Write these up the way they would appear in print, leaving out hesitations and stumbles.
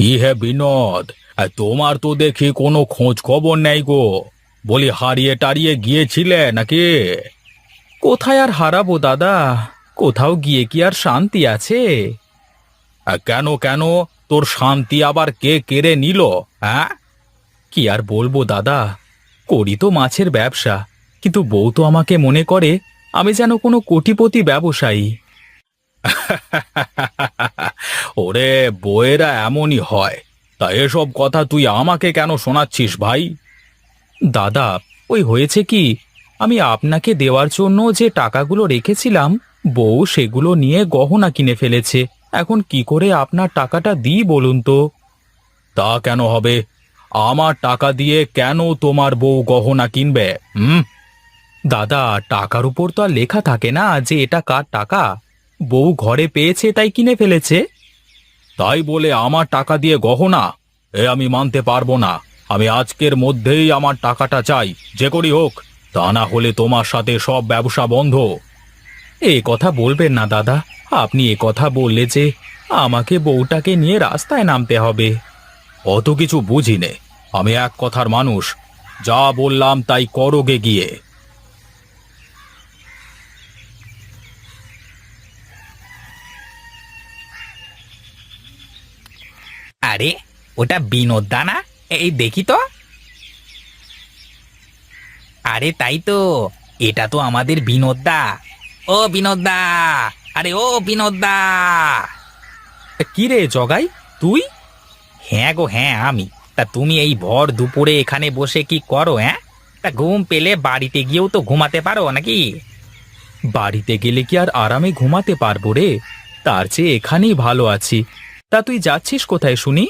কি হে বিনোদ, তোমার তো দেখি কোনো খোঁজ খবর নেই গো। বলি হারিয়ে টারিয়ে গিয়েছিলে নাকি? কোথায় আর হারাবো দাদা, কোথাও গিয়ে কি আর শান্তি আছে? কেন কেন, তোর শান্তি আবার কে কেড়ে নিল? হ্যাঁ, কি আর বলবো দাদা, করি তো মাছের ব্যবসা, কিন্তু বউ তো আমাকে মনে করে আমি যেন কোনো কোটিপতি ব্যবসায়ী। ওরে, বউয়েরা এমনই হয়। তা এসব কথা তুই আমাকে কেন শোনাচ্ছিস ভাই? দাদা, ওই হয়েছে কি, আমি আপনাকে দেওয়ার জন্য যে টাকাগুলো রেখেছিলাম, বউ সেগুলো নিয়ে গহনা কিনে ফেলেছে। এখন কি করে আপনার টাকাটা দিই বলুন তো? তা কেন হবে? আমার টাকা দিয়ে কেন তোমার বউ গহনা কিনবে? দাদা, টাকার উপর তো আর লেখা থাকে না যে এটা কার টাকা। বউ ঘরে পেয়েছে তাই কিনে ফেলেছে। তাই বলে আমার টাকা দিয়ে গহনা? এ আমি মানতে পারবো না। আমি আজকের মধ্যেই আমার টাকাটা চাই, যে করি হোক। তা না হলে তোমার সাথে সব ব্যবসা বন্ধ। এ কথা বলবেন না দাদা, আপনি এ কথা বললে যে আমাকে বউটাকে নিয়ে রাস্তায় নামতে হবে। অত কিছু বুঝি নে, আমি এক কথার মানুষ। যা বললাম তাই করোগে গিয়ে। আরে, ওটা বিনোদ দা না? এই দেখি তো। আরে তাই তো, এটা তো আমাদের বিনোদ দা। ও বিনোদ দা, আরে ও বিনোদ দা। কি রে জগাই, তুই? হ্যাঁ গো হ্যাঁ, আমি। তা তুমি এই ভর দুপুরে এখানে বসে কি করো? হ্যাঁ, তা ঘুম পেলে বাড়িতে গিয়েও তো ঘুমাতে পারো নাকি? বাড়িতে গেলে কি আর আরামে ঘুমাতে পারবো রে? তার চেয়ে এখানেই ভালো আছি। তা তুই যাচ্ছিস কোথায় শুনি?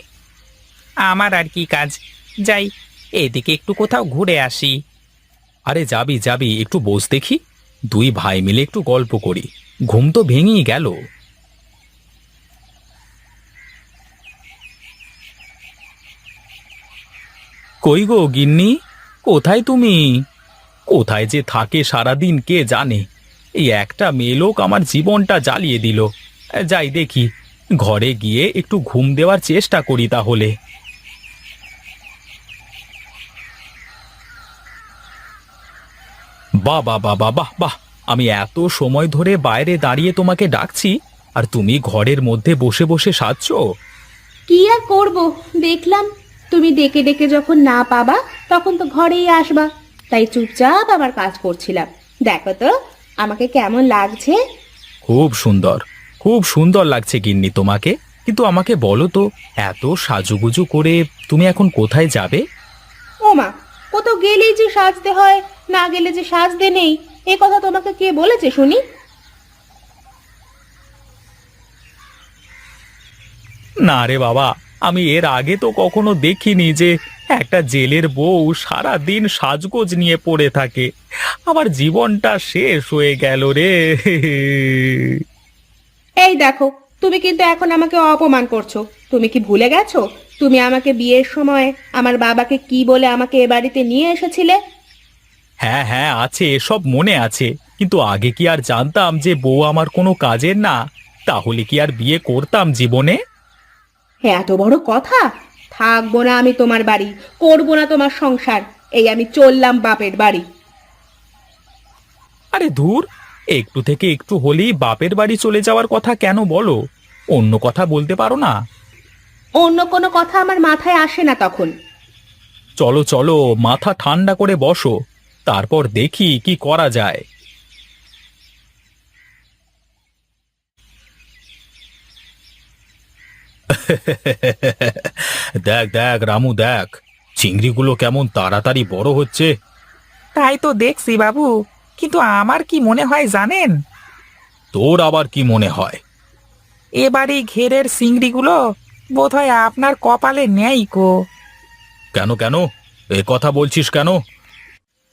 আমার আর কি কাজ, যাই এদিকে একটু কোথাও ঘুরে আসি। আরে যাবি যাবি, একটু বস দেখি। দুই ভাই মিলে একটু গল্প করি। ঘুম তো ভেঙেই গেল। কই গো গিন্নি, কোথায় তুমি? কোথায় যে থাকে সারাদিন কে জানে। এই একটা মেয়ে লোক আমার জীবনটা জ্বালিয়ে দিল। যাই দেখি, ঘরে গিয়ে একটু ঘুম দেওয়ার চেষ্টা করি তাহলে। বাহ বাহ বাহ বাহ বাহ বাহ! আমি এত সময় ধরে বাইরে দাঁড়িয়ে তোমাকে ডাকছি, আর তুমি ঘরের মধ্যে বসে বসে সাজছো। কি আর করব, দেখলাম তুমি ডেকে ডেকে যখন না পাবা তখন তো ঘরেই আসবা, তাই চুপচাপ আমার কাজ করছিলাম। দেখো তো আমাকে কেমন লাগছে। খুব সুন্দর, খুব সুন্দর লাগছে গিন্নি তোমাকে। কিন্তু আমাকে বলো তো, এত সাজুগুজু করে তুমি এখন কোথায় যাবে? ওমা, কোথাও গেলেই যে সাজতে হয়, না গেলে যে সাজতে নেই, এ কথা তোমাকে কে বলেছে শুনি? না রে বাবা, আমি এর আগে তো কখনো দেখিনি যে একটা জেলের বউ সারা দিন সাজগোজ নিয়ে পড়ে থাকে। আমার জীবনটা শেষ হয়ে গেল রে। এই দেখো, তুমি কিন্তু এখন আমাকে অপমান করছো। তুমি কি ভুলে গেছো তুমি আমাকে বিয়ের সময় আমার বাবাকে কি বলে আমাকে এ বাড়িতে নিয়ে এসেছিলে? হ্যাঁ হ্যাঁ, আছে, সব মনে আছে। কিন্তু আগে কি আর জানতাম যে বউ আমার কোনো কাজের না? তাহলে কি আর বিয়ে করতাম জীবনে? হ্যাঁ, এত বড় কথা! থাকবো না আমি তোমার বাড়ি, করবো না তোমার সংসার, এই আমি চললাম বাপের বাড়ি। আরে ধুর, একটু থেকে একটু হলেই বাপের বাড়ি চলে যাওয়ার কথা কেন বলো? অন্য কথা বলতে পারো না? অন্য কোনো কথা আমার মাথায় আসে না তখন। চলো চলো, মাথা ঠান্ডা করে বসো, তারপর দেখি কি করা যায়। দেখ দেখ রামু, দেখ চিংড়িগুলো কেমন তাড়াতাড়ি বড় হচ্ছে। তাই তো দেখছি বাবু, কিন্তু আমার কি মনে হয় জানেন? তোর আবার কি মনে হয়? এবারে ঘেরের চিংড়িগুলো বোধহয় আপনার কপালে নেই কো। কেন কেন, এ কথা বলছিস কেন?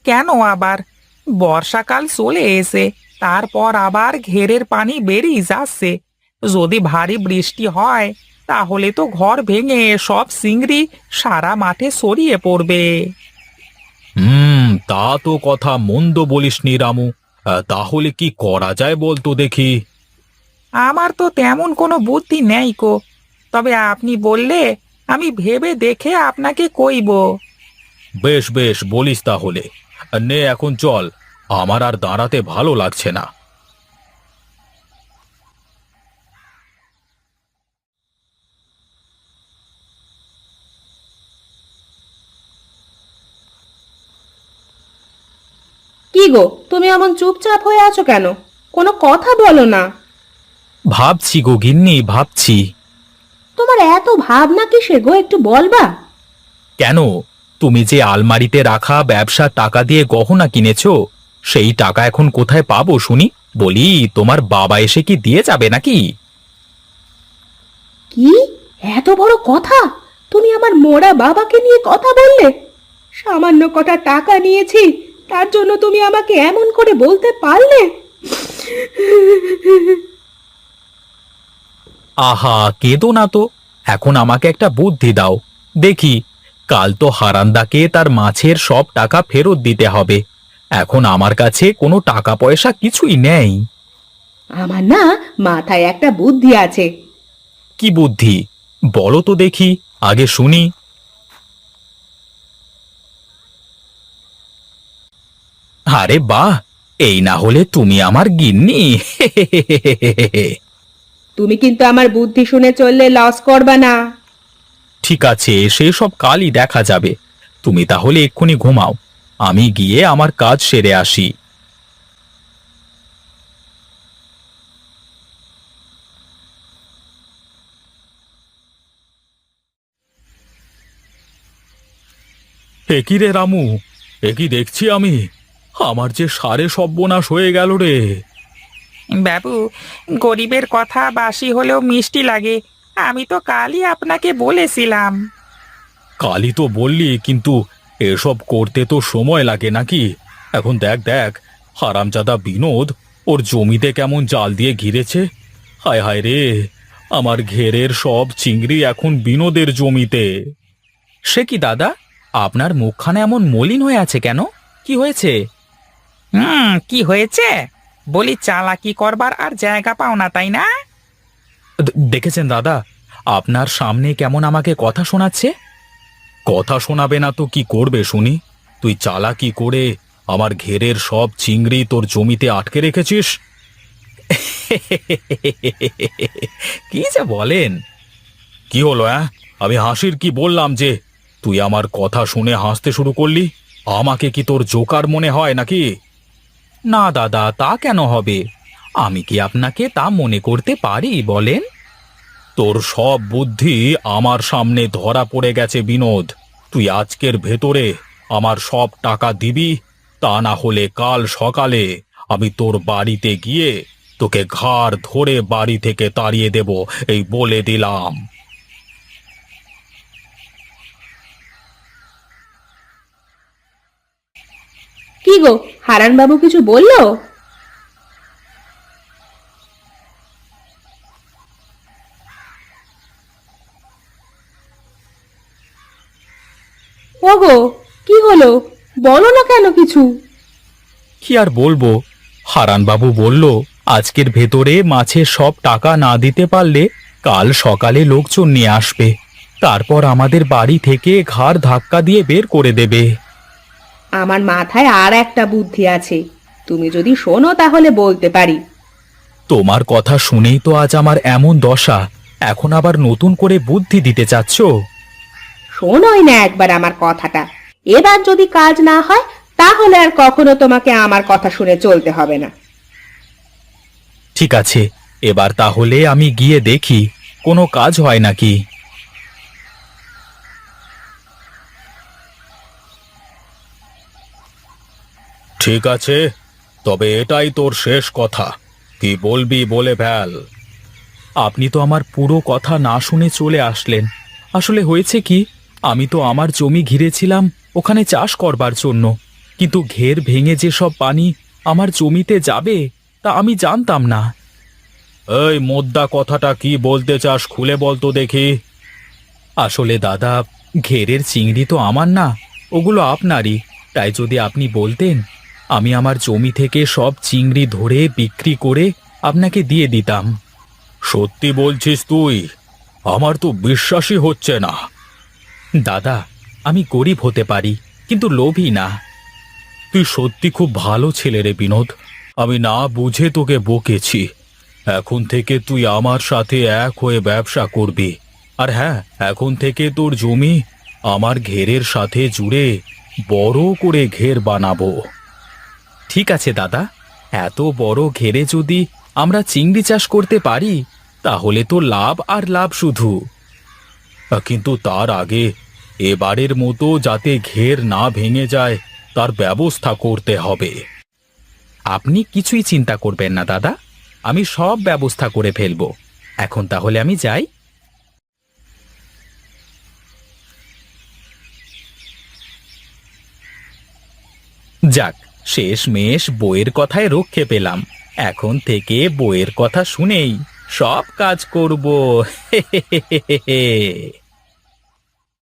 কেন আবার? বর্ষাকাল চলে এসে, তারপর আবার ঘেরের পানি বেরিয়ে যাচ্ছে। যদি ভারী বৃষ্টি হয় তাহলে তো ঘর ভেঙে সব চিংড়ি সারা মাঠে ছড়িয়ে পড়বে। তা তো কথা মন্দ বলিসনি রামু। তাহলে কি করা যায় বলতো দেখি। আমার তো তেমন কোনো বুদ্ধি নেই কো, তবে আপনি বললে আমি ভেবে দেখে আপনাকে কইব। বেশ বেশ বলিস তাহলে। নে এখন চল, আমার আর দাঁড়াতে ভালো লাগছে না। কি গো, তুমি এমন চুপচাপ হয়ে আছো কেন? কোনো কথা বলো না। ভাবছি গো গিন্নি, ভাবছি। তোমার এত ভাবনা কিসের গো, একটু বলবা? কেন, তুমি যে আলমারিতে রাখা ব্যবসার টাকা দিয়ে গহনা কিনেছো, সেই টাকা এখন কোথায় পাবো শুনি? বলি, তোমার বাবা এসে কি দিয়ে যাবে নাকি? কি এত বড় কথা! তুমি আমার মোড়া বাবাকে নিয়ে কথা বললে? সামান্য কটা টাকা নিয়েছি, তার জন্য তুমি আমাকে এমন করে বলতে পারলে? আহা, কেঁদো না তো। এখন আমাকে একটা বুদ্ধি দাও দেখি। কাল তো হারান্দাকে তার মাছের সব টাকা ফেরত দিতে হবে। এখন আমার কাছে কোনো টাকা পয়সা কিছুই নেই। আমার না মাথায় একটা বুদ্ধি আছে। কি বুদ্ধি? বলো তো দেখি, আগে শুনি। আরে বাহ, এই না হলে তুমি আমার গিন্নি! তুমি কিন্তু আমার বুদ্ধি শুনে চললে লস করবা না। ঠিক আছে, সেসব কালই দেখা যাবে। তুমি তাহলে এক্ষুনি ঘুমাও, আমি গিয়ে আমার কাজ সেরে আসি। একই রে রামু, একই দেখছি আমি। আমার যে সারে সর্বনাশ হয়ে গেল রে। বাবু, গরিবের কথা বাসি হলেও মিষ্টি লাগে। আমি তো কালই আপনাকে বলেছিলাম। কালই তো বললি, কিন্তু এসব করতে তো সময় লাগে নাকি? এখন দেখ দেখ, হারামজাদা বিনোদ ওর জমিতে কেমন জাল দিয়ে ঘিরেছে। হায় হায় রে, আমার ঘেরের সব চিংড়ি এখন বিনোদের জমিতে। সে কি দাদা, আপনার মুখখানা এমন মলিন হয়ে আছে কেন? কি হয়েছে? কি হয়েছে? বলি, চালাকি করবার আর জায়গা পাও না, তাই না? দেখেছেন দাদা, আপনার সামনে কেমন আমাকে কথা শোনাচ্ছে। কথা শোনাবে না তো কি করবে শুনি? তুই চালাকি করে আমার ঘেরের সব চিংড়ি তোর জমিতে আটকে রেখেছিস। কি যে বলেন! কি হলো? আমি হাসির কি বললাম যে তুই আমার কথা শুনে হাসতে শুরু করলি? আমাকে কি তোর জোকার মনে হয় নাকি? না দাদা, তা কেন হবে? আমি কি আপনাকে তা মনে করতে পারি বলেন? তোর সব বুদ্ধি আমার সামনে ধরা পড়ে গেছে বিনোদ। তুই আজকের ভেতরে আমার সব টাকা দিবি, তা না হলে কাল সকালে আমি তোর বাড়িতে গিয়ে তোকে ঘাড় ধরে বাড়ি থেকে তাড়িয়ে দেব, এই বলে দিলাম। কি গো, হারান বাবু কিছু বললো? ওগো, কি হলো? বলো না কেন কিছু। কি আর বলবো, হারানবাবু বলল আজকের ভেতরে মাছের সব টাকা না দিতে পারলে কাল সকালে লোকজন নিয়ে আসবে, তারপর আমাদের বাড়ি থেকে ঘাড় ধাক্কা দিয়ে বের করে দেবে। আমার মাথায় আর একটা বুদ্ধি আছে, তুমি যদি শোনো তাহলে বলতে পারি। তোমার কথা শুনেই তো আজ আমার এমন দশা, এখন আবার নতুন করে বুদ্ধি দিতে চাচ্ছ? শোনোই না একবার আমার কথাটা। এবার যদি কাজ না হয় তাহলে আর কখনো তোমাকে আমার কথা শুনে চলতে হবে না। ঠিক আছে, এবার তাহলে আমি গিয়ে দেখি কোনো কাজ হয় নাকি। ঠিক আছে, তবে এটাই তোর শেষ কথা। কি বলবি বলে ফেল। আপনি তো আমার পুরো কথা না শুনে চলে আসলেন। আসলে হয়েছে কি, আমি তো আমার জমি ঘিরেছিলাম ওখানে চাষ করবার জন্য, কিন্তু ঘের ভেঙে যে সব পানি আমার জমিতে যাবে তা আমি জানতাম না। এই মোদ্দা কথাটা কি বলতে চাস, খুলে বল তো দেখি। আসলে দাদা, ঘেরের চিংড়ি তো আমার না, ওগুলো আপনারই। তাই যদি আপনি বলতেন, আমি আমার জমি থেকে সব চিংড়ি ধরে বিক্রি করে আপনাকে দিয়ে দিতাম। সত্যি বলছিস তুই? আমার তো বিশ্বাসই হচ্ছে না। দাদা, আমি গরিব হতে পারি, কিন্তু লোভী না। তুই সত্যি খুব ভালো ছেলে রে বিনোদ। আমি না বুঝে তোকে বকেছি। এখন থেকে তুই আমার সাথে এক হয়ে ব্যবসা করবি। আর হ্যাঁ, এখন থেকে তোর জমি আমার ঘেরের সাথে জুড়ে বড় করে ঘের বানাবো। ঠিক আছে দাদা, এত বড় ঘেরে যদি আমরা চিংড়ি চাষ করতে পারি তাহলে তো লাভ আর লাভ শুধু। কিন্তু তার আগে এবারের মতো যাতে ঘের না ভেঙে যায় তার ব্যবস্থা করতে হবে। আপনি কিছুই চিন্তা করবেন না দাদা, আমি সব ব্যবস্থা করে ফেলবো। এখন তাহলে আমি যাই। যাক, শেষমেশ বইয়ের কথায় রক্ষে পেলাম। এখন থেকে বইয়ের কথা শুনেই সব কাজ করব।